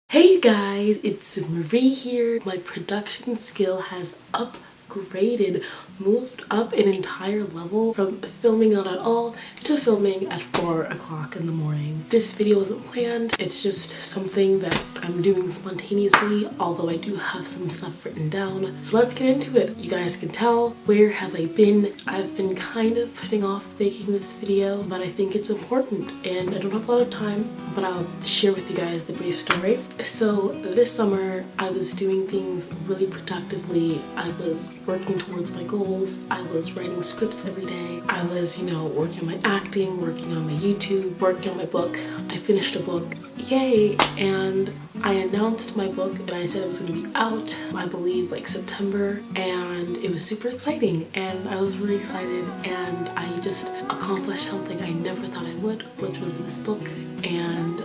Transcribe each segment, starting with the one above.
Hey guys, it's Marie here. My production skill has upgraded, moved up an entire level from filming not at all to filming at 4 o'clock in the morning. This video wasn't planned, it's just something that I'm doing spontaneously, although I do have some stuff written down. So let's get into it. You guys can tell, where have I been? I've been kind of putting off making this video, but I think it's important and I don't have a lot of time, but I'll share with you guys the brief story. So this summer I was doing things really productively. I was working towards my goals. I was writing scripts every day. I was, working on my acting, working on my YouTube, working on my book. I finished a book. Yay! And I announced my book and I said it was going to be out, I believe like September, and it was super exciting and I was really excited and I just accomplished something I never thought I would, which was this book. And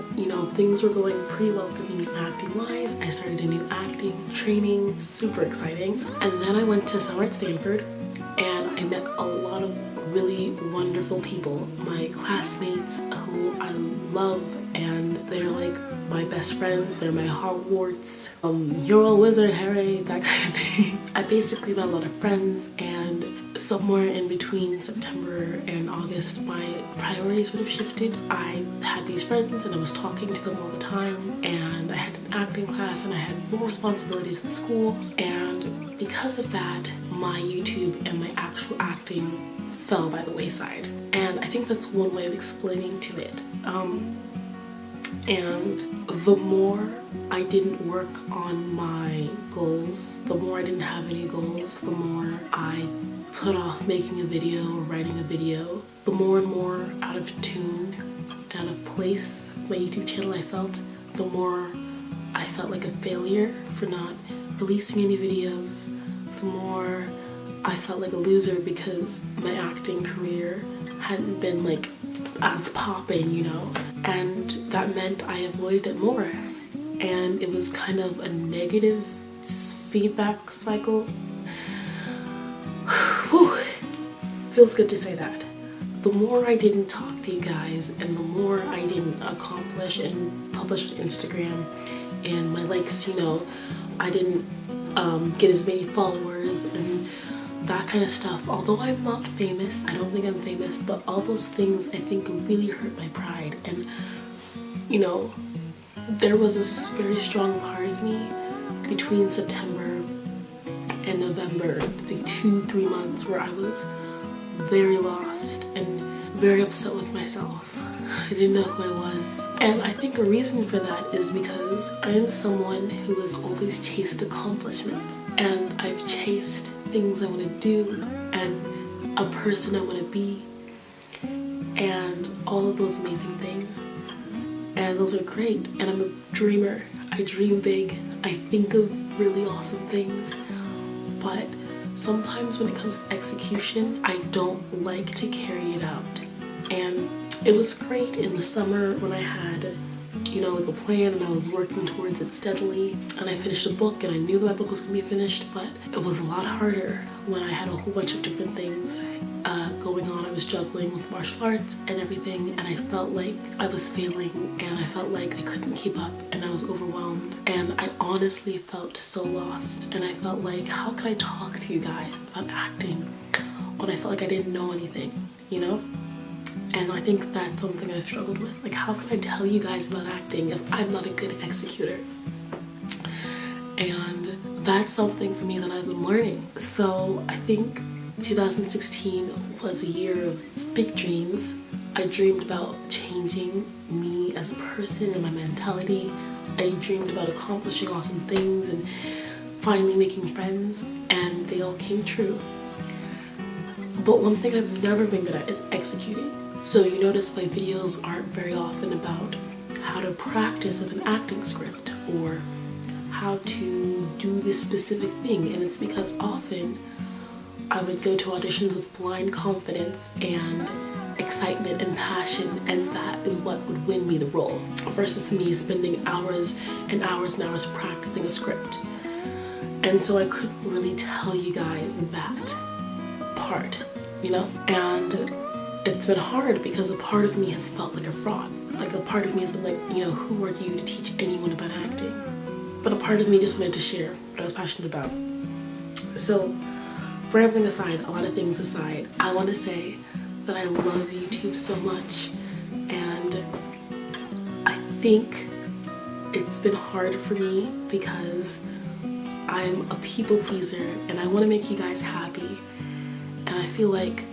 things were going pretty well for me acting wise. I started a new acting training, super exciting. And then I went to summer at Stanford and I met a lot of really wonderful people, my classmates who I love, and they're like my best friends, they're my Hogwarts, you're a wizard, Harry, that kind of thing. I basically met a lot of friends, and somewhere in between September and August my priorities would have shifted. I had these friends and I was talking to them all the time, and I had an acting class and I had more responsibilities with school, and because of that my YouTube and my actual acting fell by the wayside. And I think that's one way of explaining to it. And the more I didn't work on my goals, the more I didn't have any goals, the more I put off making a video or writing a video, the more and more out of tune, out of place my YouTube channel I felt, the more I felt like a failure for not releasing any videos, the more I felt like a loser because my acting career hadn't been like as poppin', and that meant I avoided it more, and it was kind of a negative feedback cycle. Whew. Feels good to say that. The more I didn't talk to you guys and the more I didn't accomplish and publish on Instagram and my likes, I didn't get as many followers and that kind of stuff. Although I'm not famous, I don't think I'm famous, but all those things I think really hurt my pride. And there was this very strong part of me between September and November, like 2-3 months, where I was very lost and very upset with myself. I didn't know who I was. And I think a reason for that is because I am someone who has always chased accomplishments, and I've chased things I want to do and a person I want to be and all of those amazing things, and those are great, and I'm a dreamer. I dream big, I think of really awesome things, but sometimes when it comes to execution I don't like to carry it out. And it was great in the summer when I had like a plan and I was working towards it steadily, and I finished a book and I knew that my book was going to be finished, but it was a lot harder when I had a whole bunch of different things going on. I was juggling with martial arts and everything, and I felt like I was failing and I felt like I couldn't keep up and I was overwhelmed, and I honestly felt so lost, and I felt like, how can I talk to you guys about acting when I felt like I didn't know anything, And I think that's something I've struggled with. Like, how can I tell you guys about acting if I'm not a good executor? And that's something for me that I've been learning. So I think 2016 was a year of big dreams. I dreamed about changing me as a person and my mentality. I dreamed about accomplishing awesome things and finally making friends, and they all came true. But one thing I've never been good at is executing. So you notice my videos aren't very often about how to practice with an acting script or how to do this specific thing, and it's because often I would go to auditions with blind confidence and excitement and passion, and that is what would win me the role, versus me spending hours and hours and hours practicing a script. And so I couldn't really tell you guys that part, and it's been hard because a part of me has felt like a fraud. like a part of me has been like, you know, who are you to teach anyone about acting? But a part of me just wanted to share what I was passionate about. So rambling aside, a lot of things aside, I want to say that I love YouTube so much, and I think it's been hard for me because I'm a people pleaser and I want to make you guys happy, and I feel like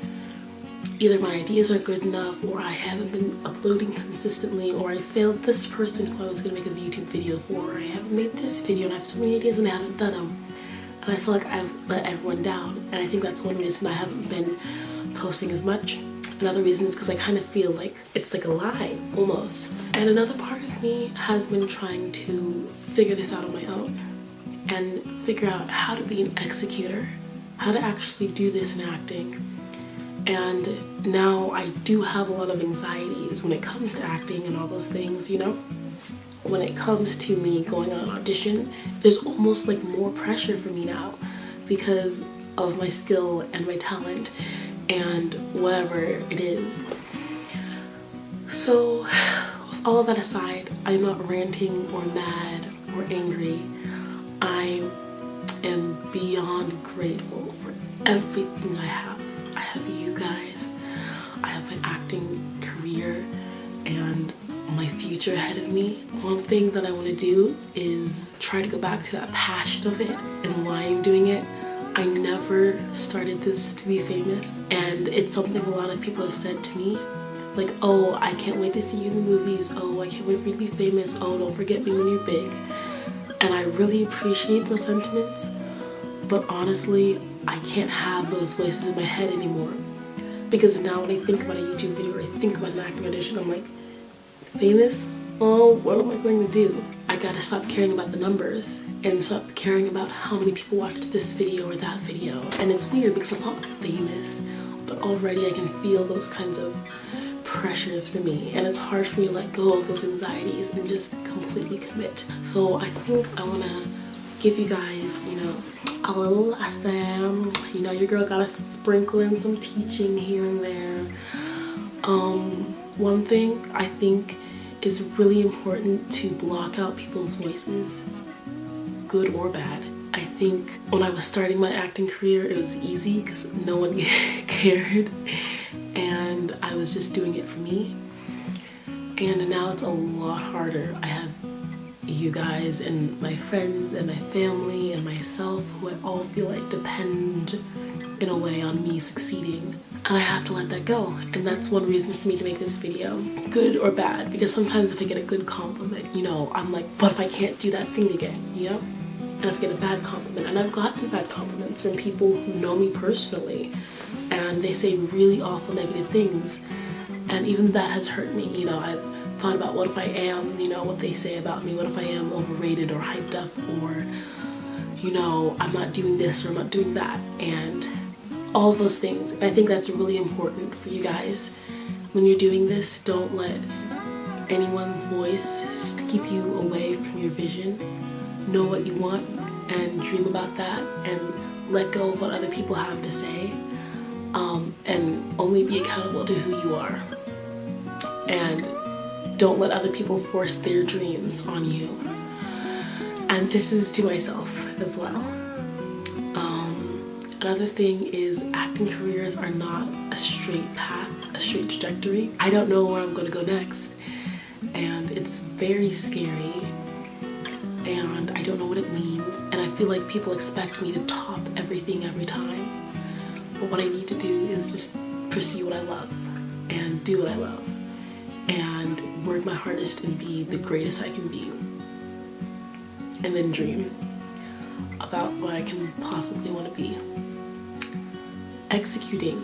either my ideas are good enough, or I haven't been uploading consistently, or I failed this person who I was going to make a YouTube video for, or I haven't made this video and I have so many ideas and I haven't done them, and I feel like I've let everyone down. And I think that's one reason I haven't been posting as much. Another reason is because I kind of feel like it's like a lie almost. And another part of me has been trying to figure this out on my own and figure out how to be an executor, how to actually do this in acting. And now I do have a lot of anxieties when it comes to acting and all those things, you know? When it comes to me going on an audition, there's almost like more pressure for me now because of my skill and my talent and whatever it is. So with all of that aside, I'm not ranting or mad or angry. I am beyond grateful for everything I have. I have you guys, I have my acting career and my future ahead of me. One thing that I want to do is try to go back to that passion of it and why I'm doing it. I never started this to be famous, and it's something a lot of people have said to me, like, oh, I can't wait to see you in the movies, oh, I can't wait for you to be famous, oh, don't forget me when you're big. And I really appreciate those sentiments, but honestly, I can't have those voices in my head anymore, because now when I think about a YouTube video or I think about an acting audition, I'm like, famous? Oh, what am I going to do? I gotta stop caring about the numbers and stop caring about how many people watched this video or that video. And it's weird because I'm not famous, but already I can feel those kinds of pressures for me, and it's hard for me to let go of those anxieties and just completely commit. So I think I want to give you guys, you know, a little lesson. You know, your girl gotta sprinkle in some teaching here and there. One thing I think is really important to block out people's voices, good or bad. I think when I was starting my acting career, it was easy because no one cared, and I was just doing it for me. And now it's a lot harder. I have you guys and my friends and my family and myself who I all feel like depend in a way on me succeeding, and I have to let that go. And that's one reason for me to make this video, good or bad, because sometimes if I get a good compliment, you know, I'm like, what if I can't do that thing again, you know? And if I get a bad compliment, and I've gotten bad compliments from people who know me personally, and they say really awful negative things, and even that has hurt me. You know, I've thought about what if I am, you know, what they say about me, what if I am overrated or hyped up, or, you know, I'm not doing this or I'm not doing that, and all of those things. And I think that's really important for you guys. When you're doing this, don't let anyone's voice keep you away from your vision. Know what you want and dream about that, and let go of what other people have to say, and only be accountable to who you are. And don't let other people force their dreams on you. And this is to myself as well. Another thing is, acting careers are not a straight path, a straight trajectory. I don't know where I'm going to go next, and it's very scary, and I don't know what it means, and I feel like people expect me to top everything every time. But what I need to do is just pursue what I love and do what I love and work my hardest and be the greatest I can be, and then dream about what I can possibly want to be. Executing,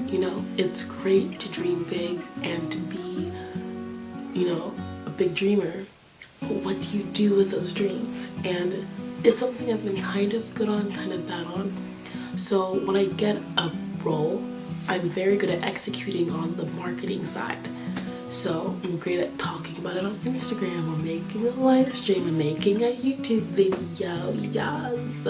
you know, it's great to dream big and to be, you know, a big dreamer, but what do you do with those dreams? And it's something I've been kind of good on, kind of bad on. So when I get a role, I'm very good at executing on the marketing side. So I'm great at talking about it on Instagram, or making a live stream, or making a YouTube video, yes.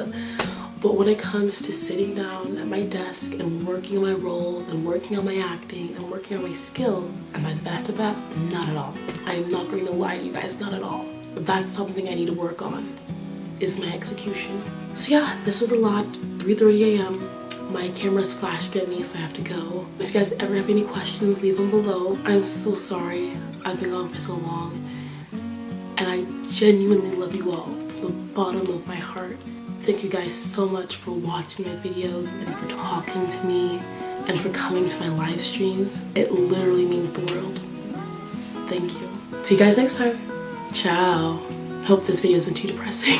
But when it comes to sitting down at my desk and working on my role and working on my acting and working on my skill, am I the best at that? Not at all. I am not going to lie to you guys, not at all. That's something I need to work on, is my execution. So yeah, this was a lot. 3:30 a.m. My camera's flashing at me, so I have to go. If you guys ever have any questions, leave them below. I'm so sorry I've been gone for so long. And I genuinely love you all from the bottom of my heart. Thank you guys so much for watching my videos and for talking to me and for coming to my live streams. It literally means the world. Thank you. See you guys next time. Ciao. Hope this video isn't too depressing.